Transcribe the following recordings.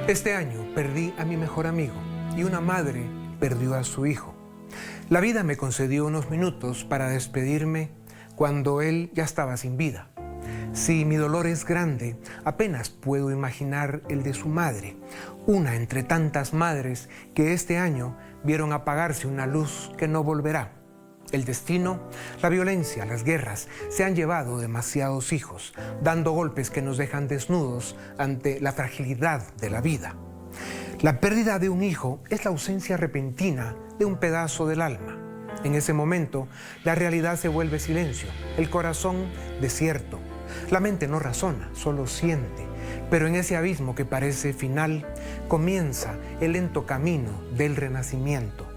Este año perdí a mi mejor amigo y una madre perdió a su hijo. La vida me concedió unos minutos para despedirme cuando él ya estaba sin vida. Si mi dolor es grande, apenas puedo imaginar el de su madre, una entre tantas madres que este año vieron apagarse una luz que no volverá. El destino, la violencia, las guerras se han llevado demasiados hijos, dando golpes que nos dejan desnudos ante la fragilidad de la vida. La pérdida de un hijo es la ausencia repentina de un pedazo del alma. En ese momento, la realidad se vuelve silencio, el corazón desierto. La mente no razona, solo siente. Pero en ese abismo que parece final, comienza el lento camino del renacimiento.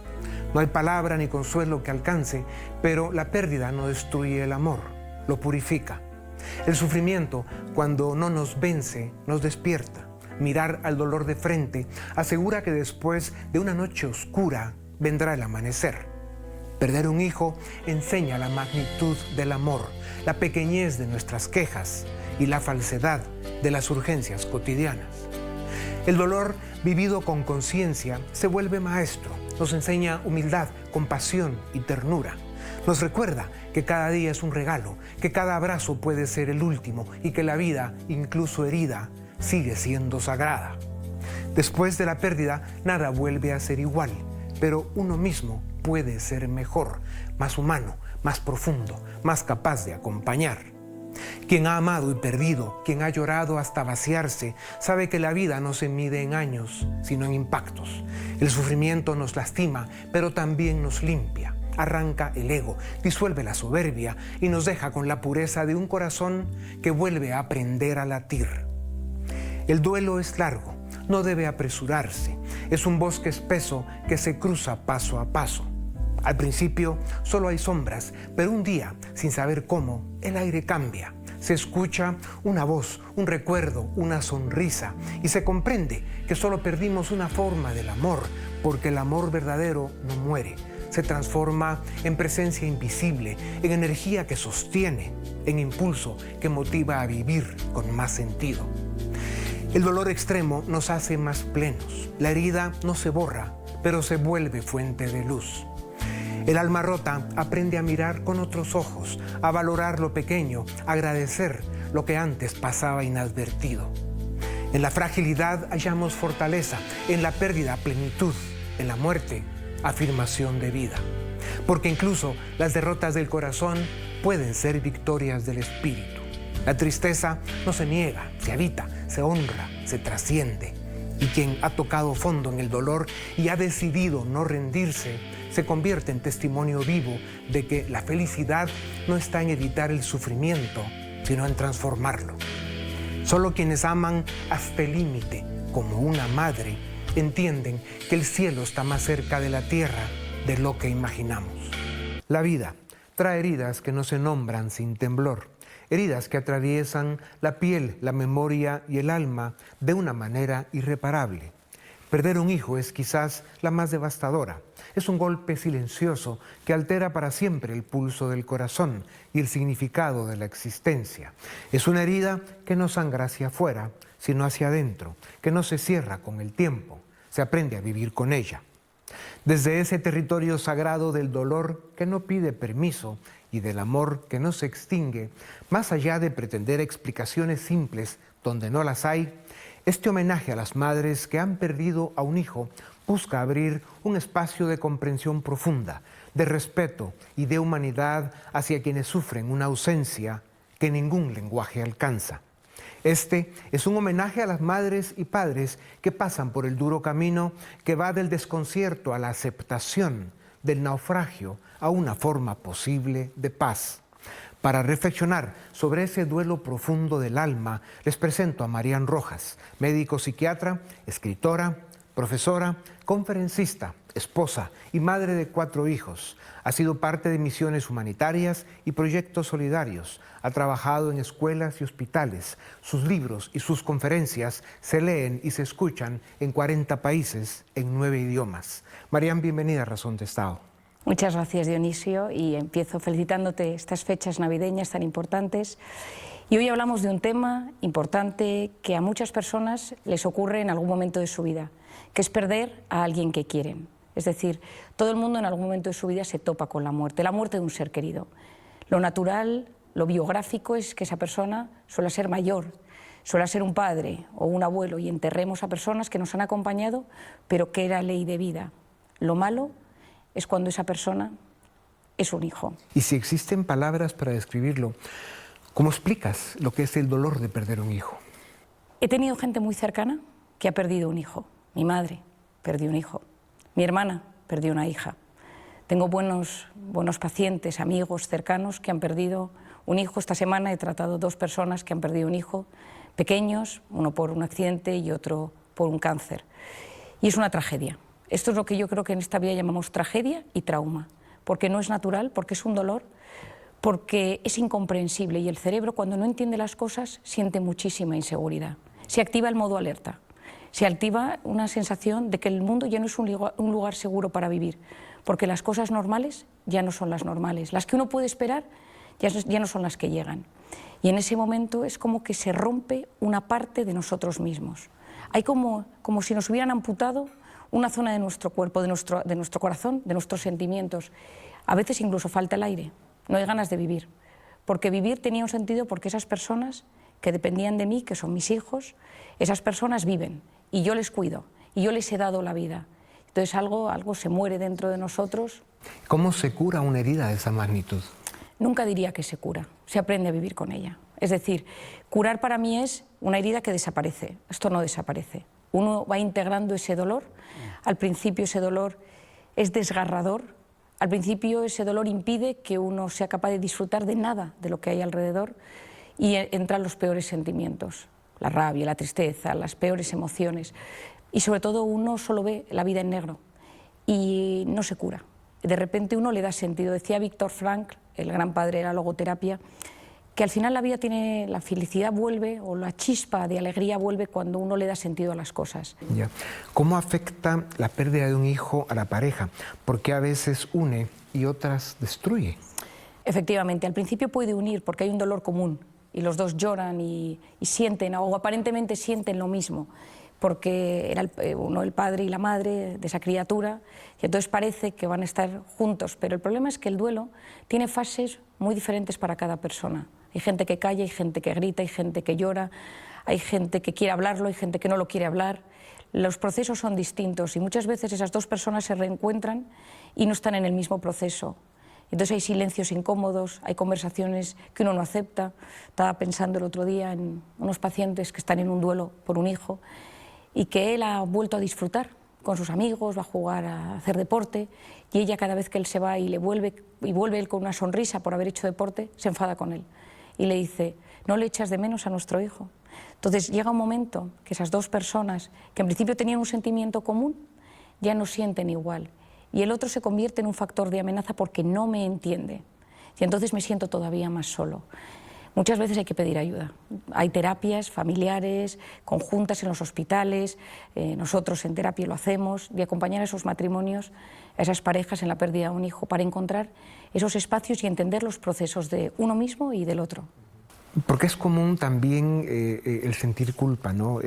No hay palabra ni consuelo que alcance, pero la pérdida no destruye el amor, lo purifica. El sufrimiento, cuando no nos vence, nos despierta. Mirar al dolor de frente asegura que después de una noche oscura vendrá el amanecer. Perder un hijo enseña la magnitud del amor, la pequeñez de nuestras quejas y la falsedad de las urgencias cotidianas. El dolor vivido con conciencia se vuelve maestro, nos enseña humildad, compasión y ternura. Nos recuerda que cada día es un regalo, que cada abrazo puede ser el último y que la vida, incluso herida, sigue siendo sagrada. Después de la pérdida, nada vuelve a ser igual, pero uno mismo puede ser mejor, más humano, más profundo, más capaz de acompañar. Quien ha amado y perdido, quien ha llorado hasta vaciarse, sabe que la vida no se mide en años, sino en impactos. El sufrimiento nos lastima, pero también nos limpia. Arranca el ego, disuelve la soberbia y nos deja con la pureza de un corazón que vuelve a aprender a latir. El duelo es largo, no debe apresurarse. Es un bosque espeso que se cruza paso a paso. Al principio solo hay sombras, pero un día, sin saber cómo, el aire cambia. Se escucha una voz, un recuerdo, una sonrisa y se comprende que solo perdimos una forma del amor, porque el amor verdadero no muere. Se transforma en presencia invisible, en energía que sostiene, en impulso que motiva a vivir con más sentido. El dolor extremo nos hace más plenos. La herida no se borra, pero se vuelve fuente de luz. El alma rota aprende a mirar con otros ojos, a valorar lo pequeño, a agradecer lo que antes pasaba inadvertido. En la fragilidad hallamos fortaleza, en la pérdida plenitud, en la muerte afirmación de vida. Porque incluso las derrotas del corazón pueden ser victorias del espíritu. La tristeza no se niega, se habita, se honra, se trasciende. Y quien ha tocado fondo en el dolor y ha decidido no rendirse, se convierte en testimonio vivo de que la felicidad no está en evitar el sufrimiento, sino en transformarlo. Solo quienes aman hasta el límite, como una madre, entienden que el cielo está más cerca de la tierra de lo que imaginamos. La vida trae heridas que no se nombran sin temblor, heridas que atraviesan la piel, la memoria y el alma de una manera irreparable. Perder un hijo es quizás la más devastadora. Es un golpe silencioso que altera para siempre el pulso del corazón y el significado de la existencia. Es una herida que no sangra hacia afuera, sino hacia adentro, que no se cierra con el tiempo. Se aprende a vivir con ella. Desde ese territorio sagrado del dolor que no pide permiso y del amor que no se extingue, más allá de pretender explicaciones simples donde no las hay, este homenaje a las madres que han perdido a un hijo busca abrir un espacio de comprensión profunda, de respeto y de humanidad hacia quienes sufren una ausencia que ningún lenguaje alcanza. Este es un homenaje a las madres y padres que pasan por el duro camino que va del desconcierto a la aceptación, del naufragio a una forma posible de paz. Para reflexionar sobre ese duelo profundo del alma, les presento a Marian Rojas, médico psiquiatra, escritora, profesora, conferencista, esposa y madre de 4 hijos. Ha sido parte de misiones humanitarias y proyectos solidarios. Ha trabajado en escuelas y hospitales. Sus libros y sus conferencias se leen y se escuchan en 40 países, en 9 idiomas. Marian, bienvenida a Razón de Estado. Muchas gracias, Dionisio, y empiezo felicitándote estas fechas navideñas tan importantes Y hoy hablamos de un tema importante que a muchas personas les ocurre en algún momento de su vida, que es perder a alguien que quieren. Es decir, todo el mundo en algún momento de su vida se topa con la muerte de un ser querido. Lo natural, lo biográfico es que esa persona suele ser mayor, suele ser un padre o un abuelo, y enterremos a personas que nos han acompañado, pero que era ley de vida. Lo malo es cuando esa persona es un hijo. Y si existen palabras para describirlo, ¿cómo explicas lo que es el dolor de perder un hijo? He tenido gente muy cercana que ha perdido un hijo. Mi madre perdió un hijo. Mi hermana perdió una hija. Tengo buenos pacientes, amigos cercanos que han perdido un hijo. Esta semana he tratado 2 personas que han perdido un hijo, pequeños, uno por un accidente y otro por un cáncer. Y es una tragedia. Esto es lo que yo creo que en esta vida llamamos tragedia y trauma, porque no es natural, porque es un dolor, porque es incomprensible, y el cerebro, cuando no entiende las cosas, siente muchísima inseguridad. Se activa el modo alerta, se activa una sensación de que el mundo ya no es un lugar seguro para vivir, porque las cosas normales ya no son las normales, las que uno puede esperar ya no son las que llegan. Y en ese momento es como que se rompe una parte de nosotros mismos. Hay como si nos hubieran amputado una zona de nuestro cuerpo, de nuestro corazón, de nuestros sentimientos. A veces incluso falta el aire, no hay ganas de vivir, porque vivir tenía un sentido porque esas personas que dependían de mí, que son mis hijos, esas personas viven y yo les cuido y yo les he dado la vida. Entonces algo se muere dentro de nosotros. ¿Cómo se cura una herida de esa magnitud? Nunca diría que se cura, se aprende a vivir con ella. Es decir, curar para mí es una herida que desaparece, esto no desaparece. Uno va integrando ese dolor, al principio ese dolor es desgarrador, al principio ese dolor impide que uno sea capaz de disfrutar de nada de lo que hay alrededor, y entran los peores sentimientos, la rabia, la tristeza, las peores emociones, y sobre todo uno solo ve la vida en negro y no se cura. De repente uno le da sentido. Decía Víctor Frankl, el gran padre de la logoterapia, que al final la vida tiene, la felicidad vuelve, o la chispa de alegría vuelve cuando uno le da sentido a las cosas. Ya. ¿Cómo afecta la pérdida de un hijo a la pareja? Porque a veces une y otras destruye. Efectivamente, al principio puede unir porque hay un dolor común y los dos lloran y sienten, o aparentemente sienten lo mismo, porque era uno el padre y la madre de esa criatura, y entonces parece que van a estar juntos, pero el problema es que el duelo tiene fases muy diferentes para cada persona. Hay gente que calla, hay gente que grita, hay gente que llora, hay gente que quiere hablarlo, hay gente que no lo quiere hablar. Los procesos son distintos y muchas veces esas 2 personas se reencuentran y no están en el mismo proceso. Entonces hay silencios incómodos, hay conversaciones que uno no acepta. Estaba pensando el otro día en unos pacientes que están en un duelo por un hijo y que él ha vuelto a disfrutar con sus amigos, va a jugar, a hacer deporte, y ella, cada vez que él se va y vuelve él con una sonrisa por haber hecho deporte, se enfada con él y le dice: ¿no le echas de menos a nuestro hijo? Entonces llega un momento que esas 2 personas que en principio tenían un sentimiento común ya no sienten igual, y el otro se convierte en un factor de amenaza porque no me entiende, y entonces me siento todavía más solo. Muchas veces hay que pedir ayuda. Hay terapias familiares, conjuntas en los hospitales, nosotros en terapia lo hacemos, de acompañar a esos matrimonios, a esas parejas en la pérdida de un hijo, para encontrar esos espacios y entender los procesos de uno mismo y del otro. Porque es común también el sentir culpa, ¿no?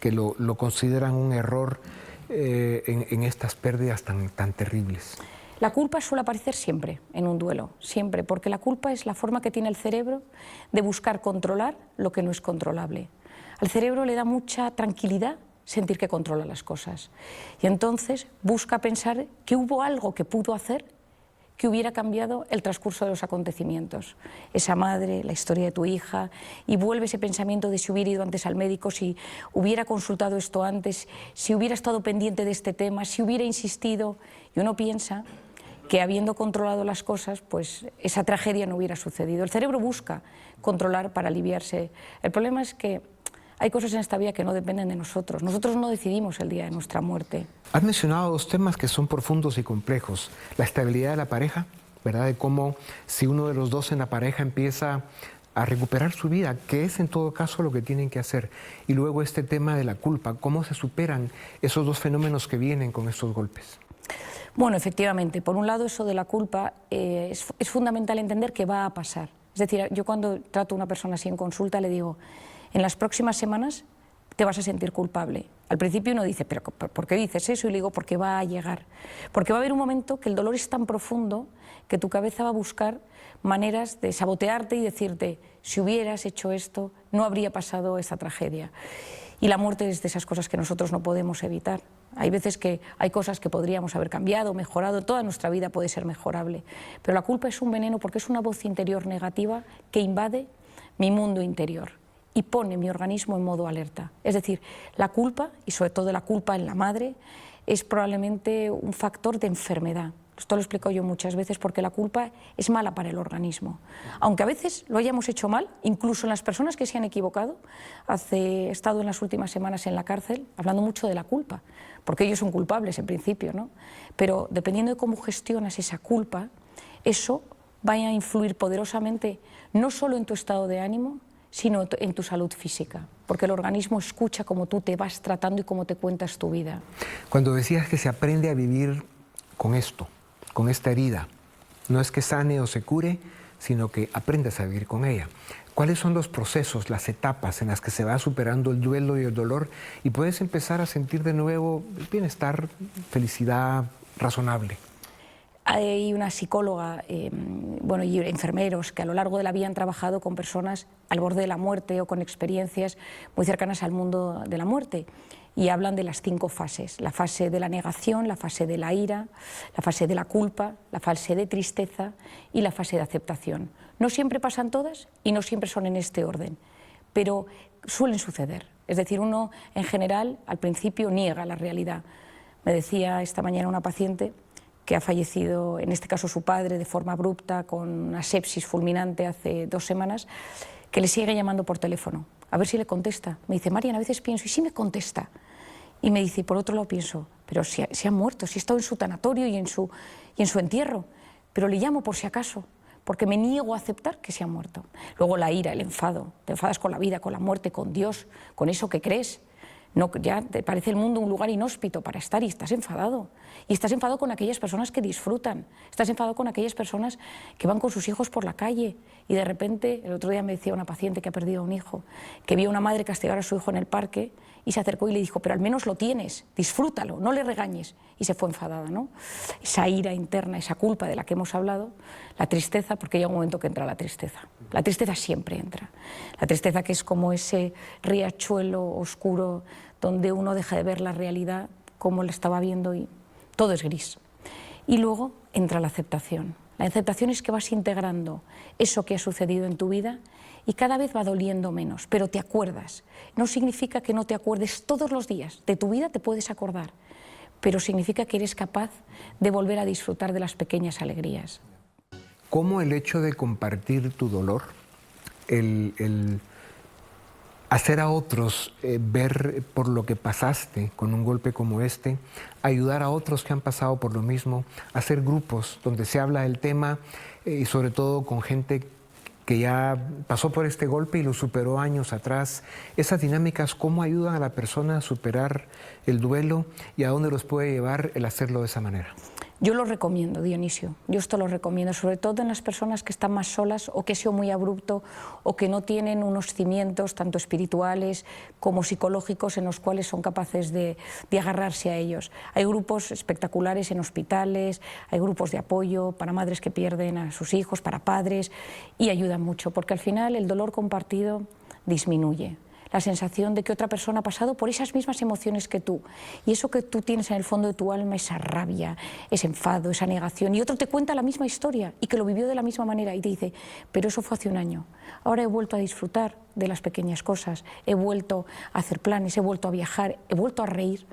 Que lo consideran un error en estas pérdidas tan terribles. La culpa suele aparecer siempre en un duelo, siempre, porque la culpa es la forma que tiene el cerebro de buscar controlar lo que no es controlable. Al cerebro le da mucha tranquilidad sentir que controla las cosas, y entonces busca pensar que hubo algo que pudo hacer que hubiera cambiado el transcurso de los acontecimientos. Esa madre, la historia de tu hija, y vuelve ese pensamiento de si hubiera ido antes al médico, si hubiera consultado esto antes, si hubiera estado pendiente de este tema, si hubiera insistido, y uno piensa que habiendo controlado las cosas, pues esa tragedia no hubiera sucedido. El cerebro busca controlar para aliviarse. El problema es que hay cosas en esta vida que no dependen de nosotros. Nosotros no decidimos el día de nuestra muerte. Has mencionado 2 temas que son profundos y complejos. La estabilidad de la pareja, ¿verdad? De cómo si uno de los 2 en la pareja empieza a recuperar su vida, que es en todo caso lo que tienen que hacer. Y luego este tema de la culpa, cómo se superan esos 2 fenómenos que vienen con estos golpes. Bueno, efectivamente, por un lado eso de la culpa es fundamental entender que va a pasar. Es decir, yo cuando trato a una persona así en consulta le digo, en las próximas semanas te vas a sentir culpable. Al principio uno dice, ¿pero por qué dices eso? Y le digo, porque va a llegar. Porque va a haber un momento que el dolor es tan profundo que tu cabeza va a buscar maneras de sabotearte y decirte, si hubieras hecho esto, no habría pasado esta tragedia. Y la muerte es de esas cosas que nosotros no podemos evitar. Hay veces que hay cosas que podríamos haber cambiado, mejorado, toda nuestra vida puede ser mejorable. Pero la culpa es un veneno porque es una voz interior negativa que invade mi mundo interior y pone mi organismo en modo alerta. Es decir, la culpa, y sobre todo la culpa en la madre, es probablemente un factor de enfermedad. Esto lo explico yo muchas veces porque la culpa es mala para el organismo. Aunque a veces lo hayamos hecho mal, incluso en las personas que se han equivocado, he estado en las últimas semanas en la cárcel hablando mucho de la culpa, porque ellos son culpables en principio, ¿no? Pero dependiendo de cómo gestionas esa culpa, eso va a influir poderosamente no solo en tu estado de ánimo, sino en tu salud física, porque el organismo escucha cómo tú te vas tratando y cómo te cuentas tu vida. Cuando decías que se aprende a vivir con esto, con esta herida, no es que sane o se cure, sino que aprendes a vivir con ella. ¿Cuáles son los procesos, las etapas en las que se va superando el duelo y el dolor y puedes empezar a sentir de nuevo bienestar, felicidad razonable? Hay una psicóloga y enfermeros que a lo largo de la vida han trabajado con personas al borde de la muerte o con experiencias muy cercanas al mundo de la muerte y hablan de las 5 fases, la fase de la negación, la fase de la ira, la fase de la culpa, la fase de tristeza y la fase de aceptación. No siempre pasan todas y no siempre son en este orden, pero suelen suceder. Es decir, uno en general al principio niega la realidad. Me decía esta mañana una paciente que ha fallecido, en este caso su padre, de forma abrupta, con una sepsis fulminante hace 2 semanas, que le sigue llamando por teléfono, a ver si le contesta. Me dice, Marian, a veces pienso, ¿y si me contesta? Y me dice, y por otro lado pienso, pero si ha muerto, si ha estado en su tanatorio y en su entierro, pero le llamo por si acaso, porque me niego a aceptar que se ha muerto. Luego la ira, el enfado, te enfadas con la vida, con la muerte, con Dios, con eso que crees. No, ya te parece el mundo un lugar inhóspito para estar y estás enfadado. Y estás enfadado con aquellas personas que disfrutan, estás enfadado con aquellas personas que van con sus hijos por la calle y de repente, el otro día me decía una paciente que ha perdido a un hijo, que vio a una madre castigar a su hijo en el parque y se acercó y le dijo, pero al menos lo tienes, disfrútalo, no le regañes. Y se fue enfadada, ¿no? Esa ira interna, esa culpa de la que hemos hablado, la tristeza, porque llega un momento que entra la tristeza. La tristeza siempre entra. La tristeza que es como ese riachuelo oscuro donde uno deja de ver la realidad como la estaba viendo y todo es gris. Y luego entra la aceptación. La aceptación es que vas integrando eso que ha sucedido en tu vida y cada vez va doliendo menos, pero te acuerdas. No significa que no te acuerdes todos los días, de tu vida te puedes acordar, pero significa que eres capaz de volver a disfrutar de las pequeñas alegrías. ¿Cómo el hecho de compartir tu dolor, el hacer a otros ver por lo que pasaste con un golpe como este, ayudar a otros que han pasado por lo mismo, hacer grupos donde se habla del tema y sobre todo con gente que ya pasó por este golpe y lo superó años atrás? Esas dinámicas, ¿cómo ayudan a la persona a superar el duelo y a dónde los puede llevar el hacerlo de esa manera? Yo lo recomiendo, Dionisio, yo esto lo recomiendo, sobre todo en las personas que están más solas o que ha sido muy abrupto o que no tienen unos cimientos tanto espirituales como psicológicos en los cuales son capaces de agarrarse a ellos. Hay grupos espectaculares en hospitales, hay grupos de apoyo para madres que pierden a sus hijos, para padres, y ayudan mucho, porque al final el dolor compartido disminuye. La sensación de que otra persona ha pasado por esas mismas emociones que tú y eso que tú tienes en el fondo de tu alma, esa rabia, ese enfado, esa negación, y otro te cuenta la misma historia y que lo vivió de la misma manera y te dice, pero eso fue hace un año, ahora he vuelto a disfrutar de las pequeñas cosas, he vuelto a hacer planes, he vuelto a viajar, he vuelto a reír.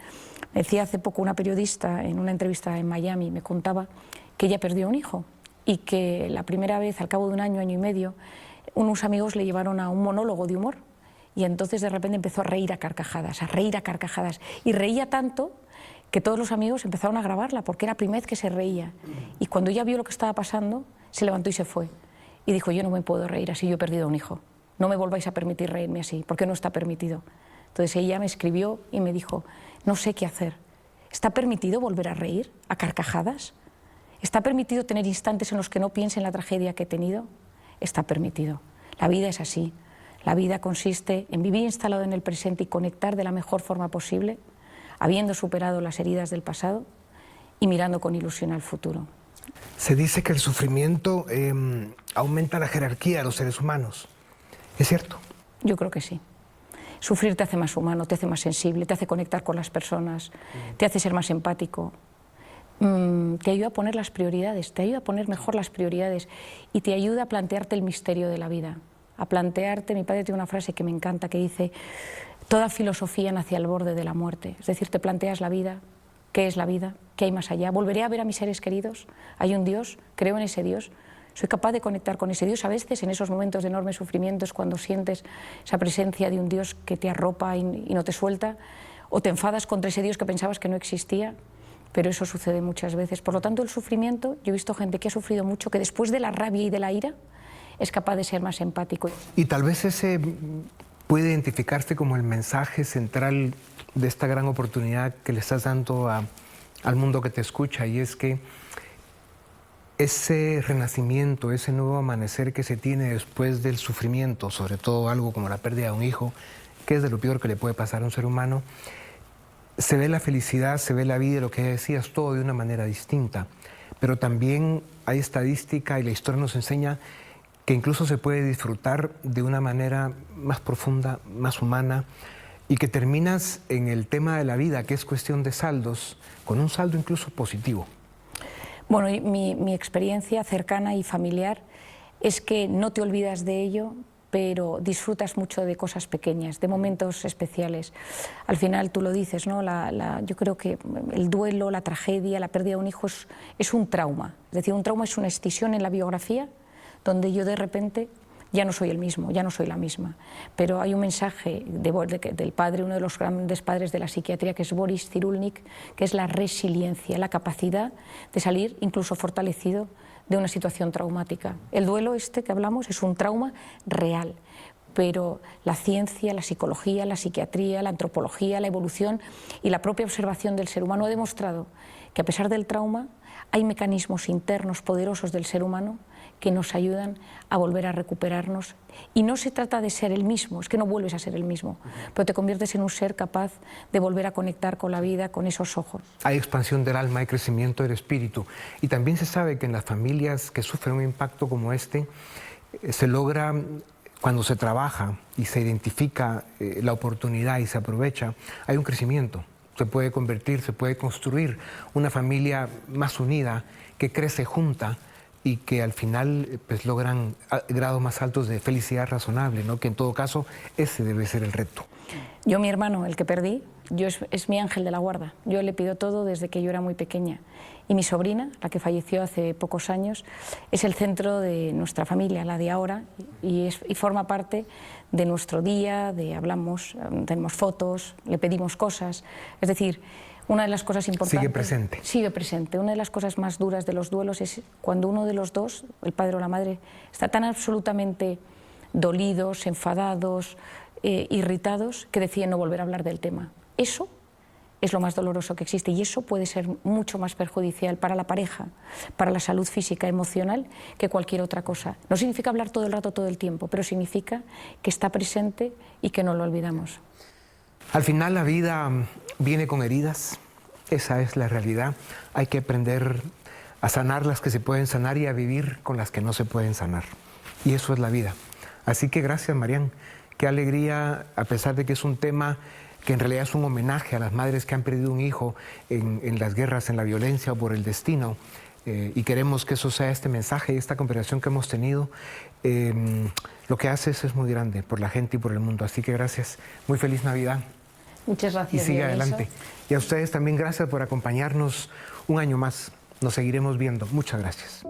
Me decía hace poco una periodista en una entrevista en Miami, me contaba que ella perdió un hijo y que la primera vez, al cabo de un año, año y medio, unos amigos le llevaron a un monólogo de humor. Y entonces de repente empezó a reír a carcajadas, y reía tanto que todos los amigos empezaron a grabarla porque era la primera vez que se reía. Y cuando ella vio lo que estaba pasando, se levantó y se fue. Y dijo, yo no me puedo reír así, yo he perdido a un hijo. No me volváis a permitir reírme así, porque no está permitido. Entonces ella me escribió y me dijo, no sé qué hacer. ¿Está permitido volver a reír a carcajadas? ¿Está permitido tener instantes en los que no piense en la tragedia que he tenido? está permitido. La vida es así. La vida consiste en vivir instalado en el presente y conectar de la mejor forma posible, habiendo superado las heridas del pasado y mirando con ilusión al futuro. Se dice que el sufrimiento aumenta la jerarquía de los seres humanos. ¿Es cierto? Yo creo que sí. Sufrir te hace más humano, te hace más sensible, te hace conectar con las personas, te hace ser más empático, te ayuda a poner las prioridades, te ayuda a poner mejor las prioridades y te ayuda a plantearte el misterio de la vida, a plantearte, mi padre tiene una frase que me encanta que dice, toda filosofía nace al borde de la muerte, es decir, te planteas la vida, qué es la vida, qué hay más allá, volveré a ver a mis seres queridos, hay un Dios, creo en ese Dios. Soy capaz de conectar con ese Dios. A veces en esos momentos de enorme sufrimiento es cuando sientes esa presencia de un Dios que te arropa y no te suelta, o te enfadas contra ese Dios que pensabas que no existía, pero eso sucede muchas veces. Por lo tanto, el sufrimiento, yo he visto gente que ha sufrido mucho, que después de la rabia y de la ira es capaz de ser más empático. Y tal vez ese puede identificarse como el mensaje central de esta gran oportunidad que le estás dando al mundo que te escucha, y es que ese renacimiento, ese nuevo amanecer que se tiene después del sufrimiento, sobre todo algo como la pérdida de un hijo, que es de lo peor que le puede pasar a un ser humano, se ve la felicidad, se ve la vida, lo que decías, todo de una manera distinta. Pero también hay estadística y la historia nos enseña que incluso se puede disfrutar de una manera más profunda, más humana, y que terminas en el tema de la vida, que es cuestión de saldos, con un saldo incluso positivo. Bueno, mi experiencia cercana y familiar es que no te olvidas de ello, pero disfrutas mucho de cosas pequeñas, de momentos especiales. Al final tú lo dices, ¿no? Yo creo que el duelo, la tragedia, la pérdida de un hijo es un trauma. Es decir, un trauma es una escisión en la biografía donde yo de repente ya no soy el mismo, ya no soy la misma. Pero hay un mensaje del padre, uno de los grandes padres de la psiquiatría, que es Boris Cyrulnik, que es la resiliencia, la capacidad de salir incluso fortalecido de una situación traumática. El duelo este que hablamos es un trauma real, pero la ciencia, la psicología, la psiquiatría, la antropología, la evolución y la propia observación del ser humano ha demostrado que a pesar del trauma hay mecanismos internos poderosos del ser humano que nos ayudan a volver a recuperarnos. Y no se trata de ser el mismo, es que no vuelves a ser el mismo, pero te conviertes en un ser capaz de volver a conectar con la vida, con esos ojos. Hay expansión del alma, hay crecimiento del espíritu. Y también se sabe que en las familias que sufren un impacto como este, se logra, cuando se trabaja y se identifica la oportunidad y se aprovecha, hay un crecimiento. Se puede convertir, se puede construir una familia más unida, que crece junta, y que al final pues, logran grados más altos de felicidad razonable, ¿no? Que en todo caso ese debe ser el reto. Yo, mi hermano, el que perdí, es mi ángel de la guarda. Yo le pido todo desde que yo era muy pequeña. Y mi sobrina, la que falleció hace pocos años, es el centro de nuestra familia, la de ahora, y forma parte de nuestro día, hablamos, tenemos fotos, le pedimos cosas. Es decir, una de las cosas importantes... Sigue presente. Sigue presente. Una de las cosas más duras de los duelos es cuando uno de los dos, el padre o la madre, está tan absolutamente dolidos, enfadados, irritados, que deciden no volver a hablar del tema. Eso es lo más doloroso que existe y eso puede ser mucho más perjudicial para la pareja, para la salud física, emocional, que cualquier otra cosa. No significa hablar todo el rato, todo el tiempo, pero significa que está presente y que no lo olvidamos. Al final la vida viene con heridas, esa es la realidad. Hay que aprender a sanar las que se pueden sanar y a vivir con las que no se pueden sanar. Y eso es la vida. Así que gracias, Marian. Qué alegría, a pesar de que es un tema que en realidad es un homenaje a las madres que han perdido un hijo en las guerras, en la violencia o por el destino. Y queremos que eso sea este mensaje y esta conversación que hemos tenido. Lo que haces es muy grande por la gente y por el mundo. Así que gracias. Muy feliz Navidad. Muchas gracias. Y sigue adelante. Y a ustedes también gracias por acompañarnos un año más. Nos seguiremos viendo. Muchas gracias.